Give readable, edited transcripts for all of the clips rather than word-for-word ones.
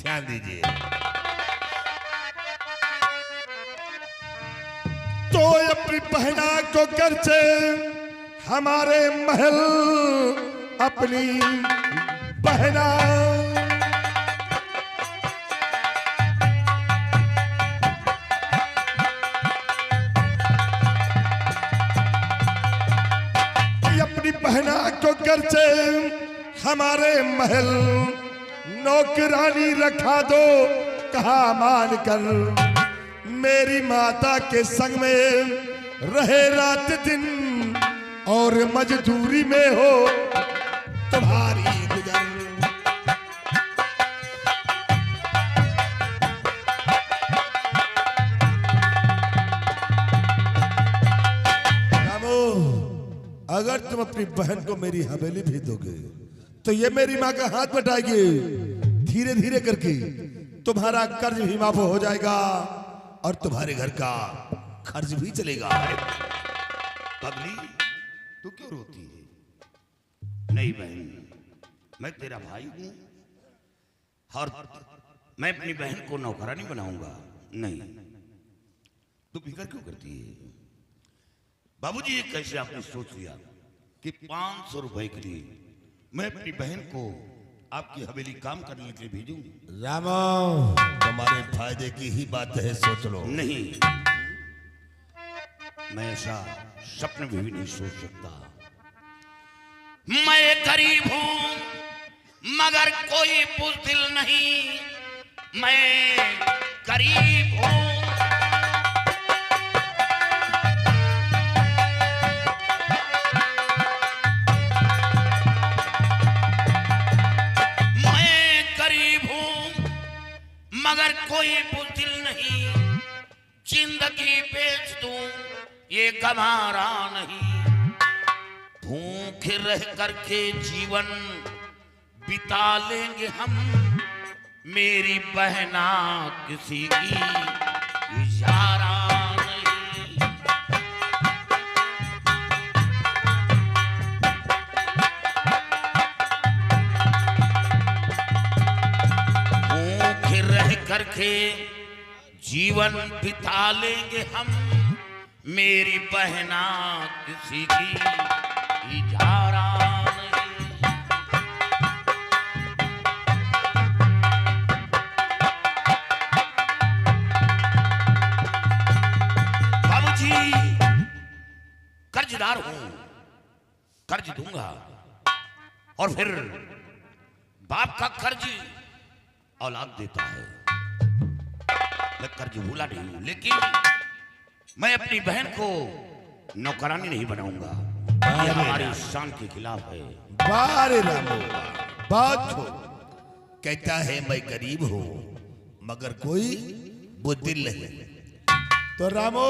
ध्यान दीजिए। तो अपनी बहना को घर से हमारे महल अपनी बहना अपनी बहना को घर से हमारे महल नौकरानी रखा दो कहा मान कर मेरी माता के संग में रहे रात दिन और मजदूरी में हो तुम्हारी गुजर। रामो, अगर तुम अपनी बहन को मेरी हवेली भेज दोगे तो ये मेरी माँ का हाथ बटाएगी। धीरे धीरे करके तुम्हारा कर्ज भी माफ हो जाएगा और तुम्हारे घर का खर्च भी चलेगा। पगली, तू क्यों रोती है? नहीं बहन, मैं तेरा भाई हूं और मैं अपनी बहन को नौकरानी बनाऊंगा नहीं। तू फिक्र क्यों करती है? बाबूजी, ये कैसे आपने सोच लिया कि 500 रुपए के लिए मैं अपनी बहन को आपकी हवेली काम करने के लिए भेजूंगी? रामो, तुम्हारे फायदे की ही बात है, सोच लो। नहीं, मैं ऐसा सपने में भी नहीं सोच सकता। मैं गरीब हूं मगर कोई बुज़दिल नहीं। मैं गरीब हूं मगर कोई बुज़दिल नहीं। जिंदगी बेच दूं ये गवारा नहीं। भूखे रह करके जीवन बिता लेंगे हम। मेरी बहना किसी की इशारा नहीं। भूखे रह करके जीवन बिता लेंगे हम। मेरी बहना किसी की इजारा नहीं। बाबूजी, कर्जदार हूं, कर्ज दूंगा और फिर बाप का कर्ज औलाद देता है। मैं कर्ज भूला नहीं हूं, लेकिन मैं अपनी बहन को नौकरानी नहीं बनाऊंगा। ये हमारी शान के खिलाफ है। बारे रामो, बात हो कहता है मैं गरीब हूं मगर कोई बुद्धिल नहीं। तो रामो,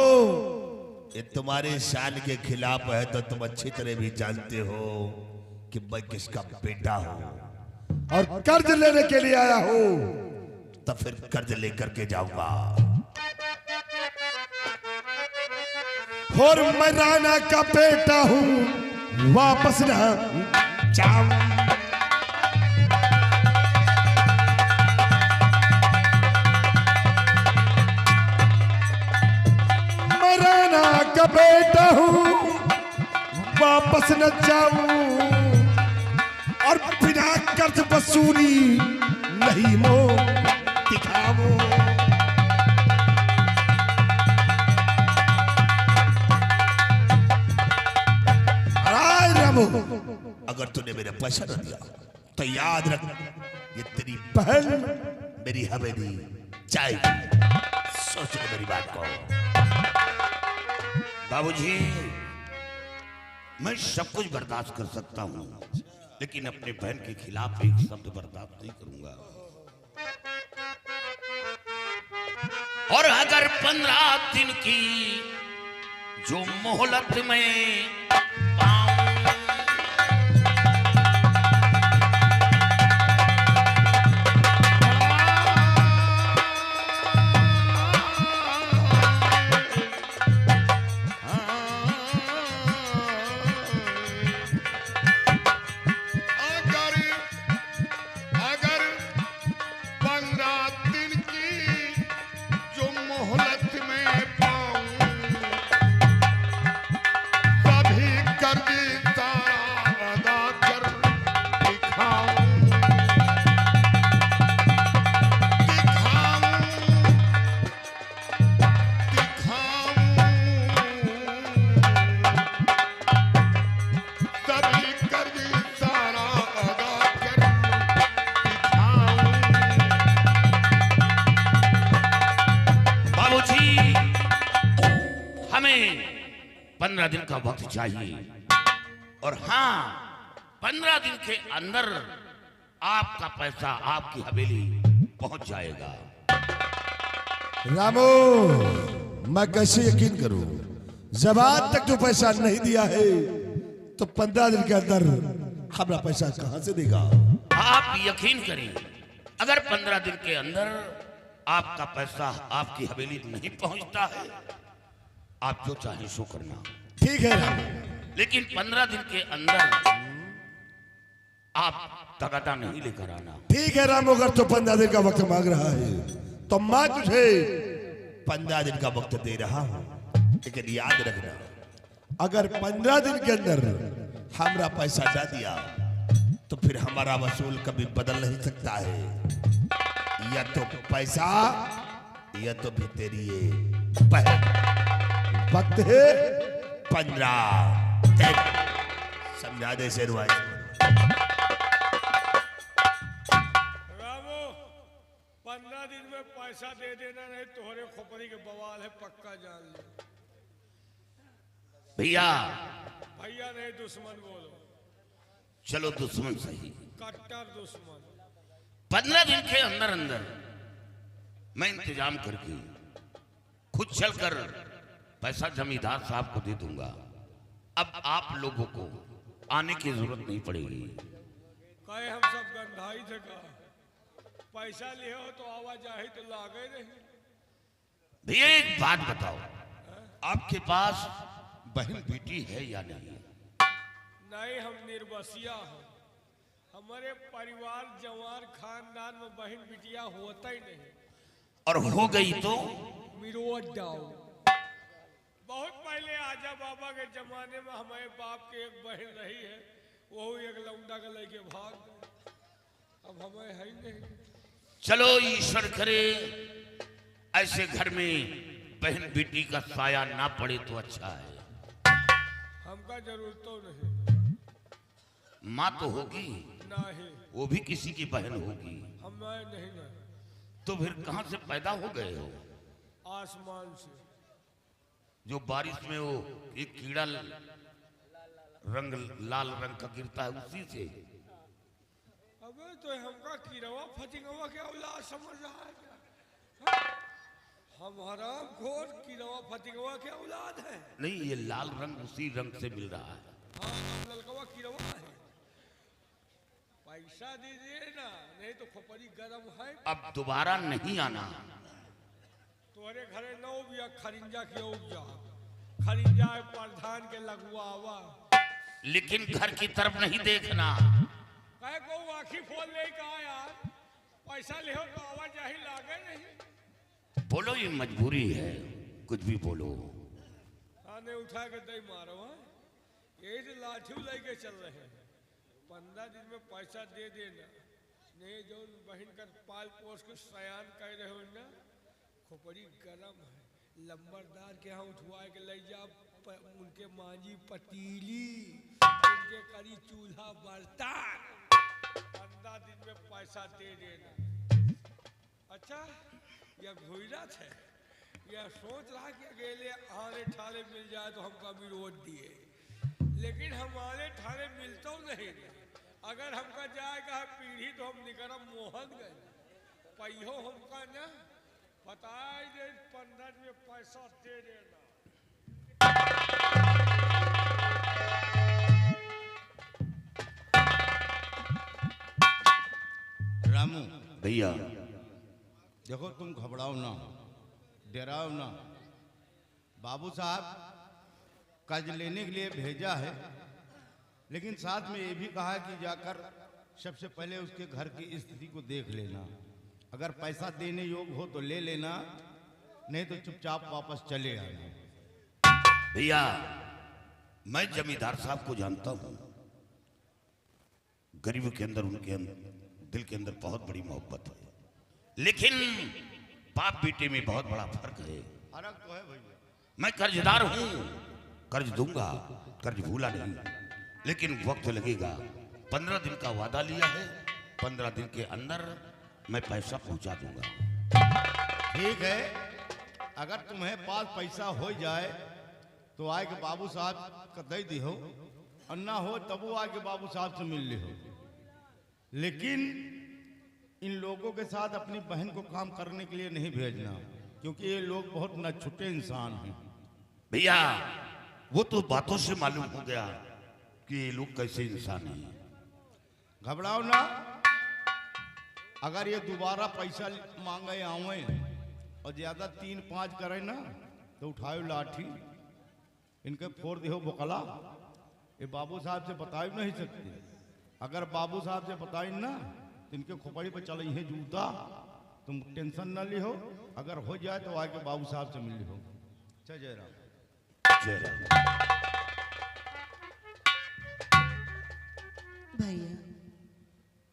ये तुम्हारे शान के खिलाफ है तो तुम अच्छी तरह भी जानते हो कि मैं किसका बेटा हूं और कर्ज लेने के लिए आया हूं। तो फिर कर्ज लेकर के जाऊंगा और मैं राणा का बेटा हूं, वापस ना जाऊं। मैं राणा का बेटा हूं, वापस न जाऊं और बिना कर्ज वसूली नहीं मो दिखाओ। अगर तूने मेरे पैसा न दिया तो याद रख ये तेरी बहन मेरी हवेली जाएगी। सोच ले मेरी बात को। बाबूजी, मैं सब कुछ बर्दाश्त कर सकता हूं लेकिन अपने बहन के खिलाफ एक शब्द बर्दाश्त नहीं करूंगा। और अगर 15 दिन की जो मोहलत में अगर 15 15 दिन का वक्त चाहिए और हाँ 15 दिन के अंदर आपका पैसा आपकी हवेली पहुंच जाएगा। रामू, मैं कैसे यकीन करूं जब आज तक जो पैसा नहीं दिया है तो 15 दिन के अंदर हमारा पैसा कहां से देगा? आप यकीन करें, अगर 15 दिन के अंदर आपका पैसा आपकी हवेली नहीं पहुंचता है, आप जो चाहे सो करना। ठीक है रामू, लेकिन 15 दिन के अंदर आप तगादा नहीं लेकर आना। ठीक है रामू, अगर तो 15 दिन का वक्त मांग रहा है तो मैं तुझे 15 दिन का वक्त दे रहा हूं, लेकिन याद रखना अगर 15 दिन के अंदर हमारा पैसा ना दिया तो फिर हमारा वसूल कभी बदल नहीं सकता है। या तो पैसा या तो भी तेरी ये बहन। वक्त है 15 दिन। समझा दे शेरवाई। रामू 15 दिन में पैसा दे देना, नहीं तोहरे खोपड़ी के बवाल है, पक्का जान ले। भैया भैया नहीं, दुश्मन बोलो। चलो दुश्मन सही, कट्टर दुश्मन। 15 दिन के अंदर अंदर मैं इंतजाम करके खुद चलकर पैसा जमींदार साहब को दे दूंगा। अब आप लोगों को आने की जरूरत नहीं पड़ेगी। कहे हम सब गंधाई थे का पैसा लियो तो आवाजाही तो लागे नहीं। भैया एक बात बताओ, आपके पास बहन बेटी है या नहीं? नहीं, हम निर्बसिया हैं। हमारे परिवार जवान खानदान में बहन बिटिया होता ही नहीं। और हो गई तो मिरोट जाओ। बहुत पहले आजा बाबा के जमाने में हमारे बाप के एक बहन रही है, वो एक लौंडा का लेके भाग गए। अब हमें है ही नहीं। चलो ईश्वर करे ऐसे घर में बहन बेटी का साया ना पड़े तो अच्छा है। हमका जरूरत तो नहीं। माँ तो होगी, नहीं, वो भी किसी की बहन होगी, हमें नहीं ना। तो फिर कहां से पैदा हो गए हो? आसमान से। जो बारिश में वो एक कीड़ा रंग लाल रंग का गिरता है उसी से। अबे तो हमका कीड़वा फतिंगवा के औलाद समझ रहा है क्या? हम हराम खोर कीड़वा फतिंगवा के औलाद है। नहीं, ये लाल रंग उसी रंग से मिल रहा है। हाँ, हम ललकवा कीड़वा है। पैसा दीजिए ना, नहीं तो खोपड़ी गरम है। अब दोबारा नहीं आना। तुम्हारे घरे नौ बिया खरिंजा की उपजा, खरिंजा प्रधान के लगवावा। लेकिन घर की तरफ नहीं देखना। कहे को आखी फोन ले कहा यार, पैसा ले तो आवाजाही लागे नहीं। बोलो, ये मजबूरी है, कुछ भी बोलो। आने उठा के दई मारो। यही तो लाठी लेके चल रहे हैं। 15 दिन में पैसा दे देना, नहीं जो बहन का पाल पोस के सयान कह रहे हो ना, खोपड़ी गरम है। लंबरदार के यहाँ उठवा के ले जा, उनके मांझी पतीली, उनके करी चूल्हा बर्तन। 15 दिन में पैसा दे देना। अच्छा, यह घुइरत है, यह सोच रहा कि अकेले आने ठाले मिल जाए तो हमका विरोध दिए, लेकिन हमारे ठाने मिलता नहीं। अगर हमका जाएगा पीढ़ी तो हम निकरम मोहन गए पहियो हमका ना बताए दे। 15 में पैसा दे देना। रामू भैया देखो, तुम घबराओ ना, डराओ ना। बाबू साहब कर्ज लेने के लिए भेजा है, लेकिन साथ में ये भी कहा है कि जाकर सबसे पहले उसके घर की स्थिति को देख लेना। अगर पैसा देने योग्य हो तो ले लेना, नहीं तो चुपचाप वापस चले आना। भैया मैं जमींदार साहब को जानता हूं, गरीब के अंदर उनके दिल के अंदर बहुत बड़ी मोहब्बत है, लेकिन बाप बेटे में बहुत बड़ा फर्क है। फर्क तो है भैया। मैं कर्जदार हूं, कर्ज दूंगा, कर्ज भूला नहीं, लेकिन वक्त लगेगा। 15 दिन का वादा लिया है, 15 दिन के अंदर मैं पैसा पहुंचा दूंगा। ठीक है, अगर तुम्हें पास पैसा हो जाए तो आए के बाबू साहब का दे दी हो, अन्ना हो तब वो आके बाबू साहब से मिल ली हो। लेकिन इन लोगों के साथ अपनी बहन को काम करने के लिए नहीं भेजना, क्योंकि ये लोग बहुत नछुटे इंसान हैं। भैया वो तो बातों से मालूम हो गया कि ये लोग कैसे इंसान हैं। घबराओ ना, अगर ये दोबारा पैसा मांगे आवे और ज्यादा 3-5 करे ना तो उठाओ लाठी, इनके फोड़ दियो बोकला। ये बाबू साहब से बता ही नहीं सकते। अगर बाबू साहब से बताई ना तो इनके खोपड़ी पर चल है जूता। तुम टेंशन ना ली हो, अगर हो जाए तो आके बाबू साहब से मिल ली हो। जय जय राम। जय राम। भैया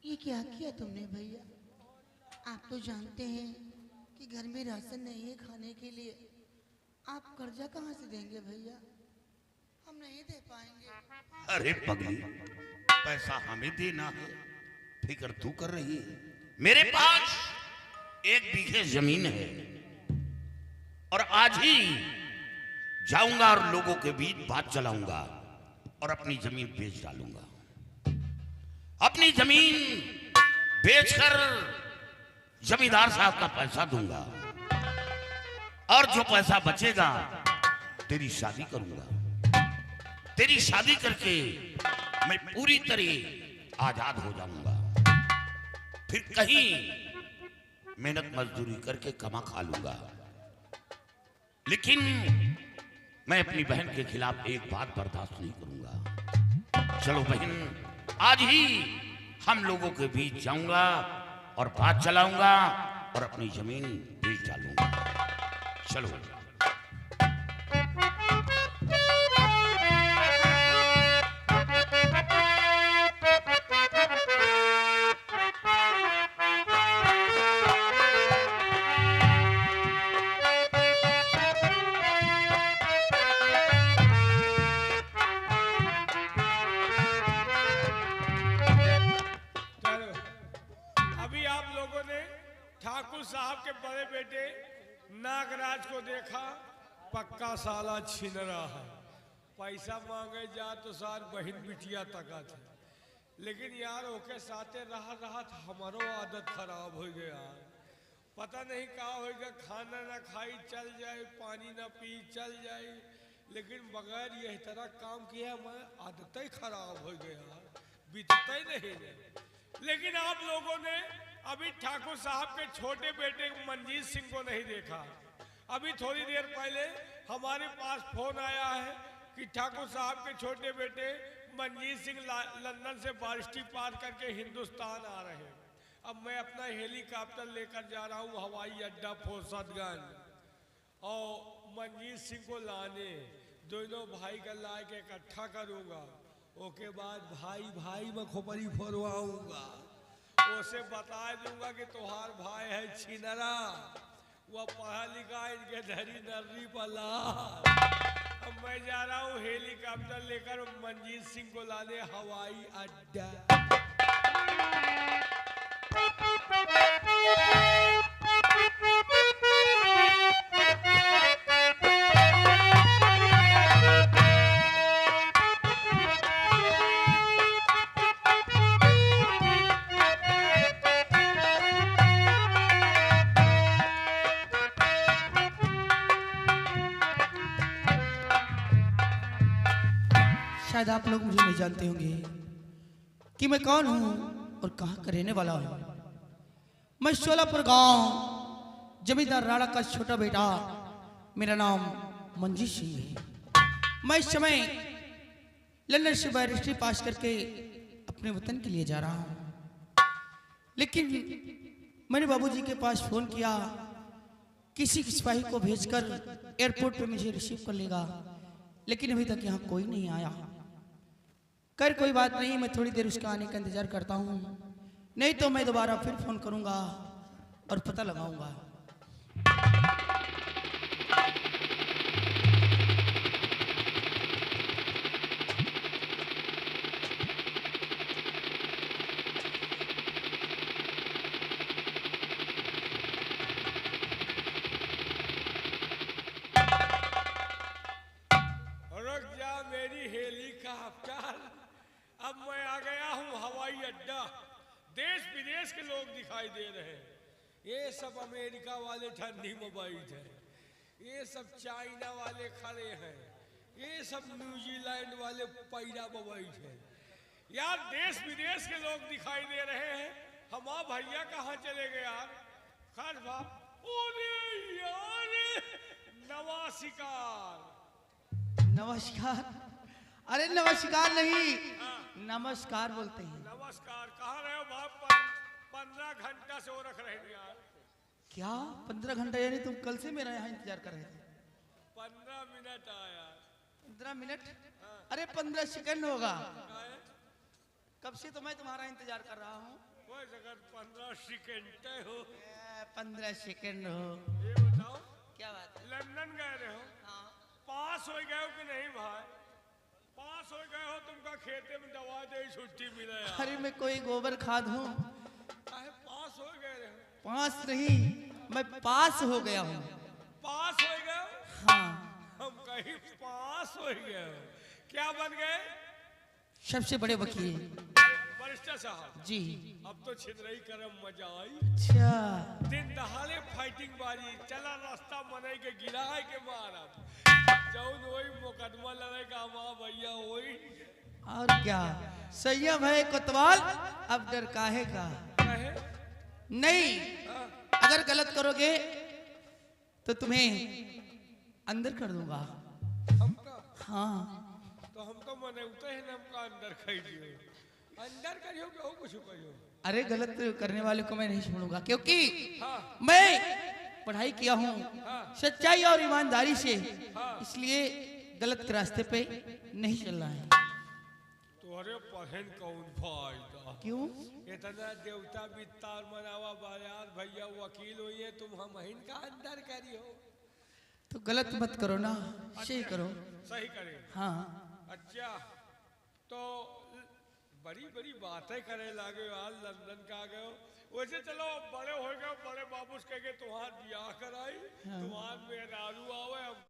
ये क्या किया तुमने भैया? आप तो जानते हैं कि घर में राशन नहीं है खाने के लिए। आप कर्जा कहाँ से देंगे भैया? हम नहीं दे पाएंगे। अरे पगली, पैसा हमें देना है, फिक्र तू कर रही है। मेरे पास 1 बीघे जमीन है और आज ही जाऊंगा और लोगों के बीच बात चलाऊंगा और अपनी जमीन बेच डालूंगा। अपनी जमीन बेचकर जमींदार साहब का पैसा दूंगा और जो पैसा बचेगा तेरी शादी करूंगा। तेरी शादी करके मैं पूरी तरह आजाद हो जाऊंगा। फिर कहीं मेहनत मजदूरी करके कमा खा लूंगा। लेकिन मैं अपनी बहन के खिलाफ एक बात बर्दाश्त नहीं करूंगा। चलो बहन, आज ही हम लोगों के बीच जाऊंगा और बात चलाऊंगा और अपनी जमीन बेच डालूंगा। चलो। ठाकुर साहब के बड़े बेटे नागराज को देखा, पक्का साला छीन रहा है। पैसा मांगे जा तो सार बहन बिटिया तका थे। लेकिन यार ओके साथे रहा हमारो आदत खराब हो गया। पता नहीं क्या होगा, खाना ना खाई चल जाए, पानी ना पी चल जाए, लेकिन बगैर यह तरह काम किया मैं आदत ही खराब हो गया, बीतता ही नहीं। लेकिन आप लोगों ने अभी ठाकुर साहब के छोटे बेटे मंजीत सिंह को नहीं देखा। अभी थोड़ी देर पहले हमारे पास फोन आया है कि ठाकुर साहब के छोटे बेटे मंजीत सिंह लंदन से बारिश पार करके हिंदुस्तान आ रहे हैं। अब मैं अपना हेलीकॉप्टर लेकर जा रहा हूँ हवाई अड्डा फोरसतगंज और मंजीत सिंह को लाने दोनों भाई का ला के इकट्ठा करूँगा। ओके बाद भाई भाई मैं खोपड़ी फोड़वाऊंगा, उसे बता दूंगा कि तुम्हार भाई है छिनरा, वह पढ़ा लिखा इनके धरी नर्री पला। अब मैं जा रहा हूँ हेलीकॉप्टर लेकर मंजीत सिंह को लाने हवाई अड्डा। शायद आप लोग मुझे नहीं जानते होंगे कि मैं कौन हूँ और कहाँ का रहने वाला हूँ। मैं शोलापुर गांव जमींदार राणा का छोटा बेटा, मेरा नाम मंजीत सिंह है। मैं इस समय लंदन से बैरिस्ट्री पास करके अपने वतन के लिए जा रहा हूँ। लेकिन मैंने बाबूजी के पास फोन किया, किसी सिपाही को भेजकर एयरपोर्ट पे मुझे रिसीव कर लेगा, लेकिन अभी तक यहाँ कोई नहीं आया। कर कोई बात नहीं, मैं थोड़ी देर उसके आने का इंतजार करता हूँ, नहीं तो मैं दोबारा फिर फोन करूँगा और पता लगाऊंगा। विदेश के लोग दिखाई दे रहे हैं। ये सब अमेरिका वाले ठंडी में बैठे हैं, ये सब चाइना वाले खड़े हैं, ये सब न्यूजीलैंड वाले पैरा में बैठे हैं। यार देश विदेश के लोग दिखाई दे रहे हैं, हम भैया कहाँ चले गए यार? खास बाप यार नमस्कार। नमस्कार? अरे नमस्कार नहीं, नमस्कार बोलते हैं। नमस्कार कहाँ रहे हो बाप? 15 घंटा से वो रख रहे हैं यार। क्या 15 घंटा? यानी तुम कल से मेरा यहाँ इंतजार कर रहे थे? 15 मिनट आया। 15 मिनट? अरे 15 सेकंड होगा। काहे? कब से तो मैं तुम्हारा इंतजार कर रहा हूँ। कोई जगह 15 सेकंड हो। 15 सेकंड हो? ये बताओ क्या बात है? लंदन गए रहे हो? हाँ। पास हो गए हो कि नहीं भाई? पास हो गए हो, तुमका खेते में दवा दे छुट्टी मिले यार। अरे मैं कोई गोबर खाद हूँ? काहे पास हो गए रहे हो? पास नहीं, मैं पास हो गया हूँ। पास हो गए हो? हाँ। हम कहीं पास हो गए हो। क्या बन गए? सबसे बड़े वकील। बरिस्टर साहब जी। अब तो छिदरई करम मजा आई। अच्छा। दिन दहाड़े फाइटिंग बाजी चला, रास्ता मनाई के गिराए के मारा जौन वही मुकदमा लड़ेगा माँ भैया वही। और क्या? संयम है कोतवाल, अब डर काहे का? कहे नहीं, अगर गलत करोगे तो तुम्हें अंदर कर दूंगा। हमका? हाँ। तो हम तो मनौते हैं हमका अंदर खरीदियो, अंदर करियो कि और कुछ करियो। अरे गलत करने वाले को मैं नहीं छोड़ूंगा, क्योंकि हाँ। मैं पढ़ाई किया हूँ हाँ। सच्चाई और ईमानदारी से, हाँ। इसलिए गलत के रास्ते पे नहीं चलना है। तुम्हारे पहन कौन फायदा? क्यों? इतना देवता वित्तार मनावा बाजार भैया वकील हुई है, तुम हम का अंदर करियो। तो गलत मत करो ना, सही करो। सही करे। हाँ। अच्छा तो बड़ी बड़ी बातें करे लागे यार, लंदन का आ गए हो। वैसे चलो बड़े हो गए, बड़े बाबू कह के तुम्हार ब्याह कराई, तुम्हार में रारू आओ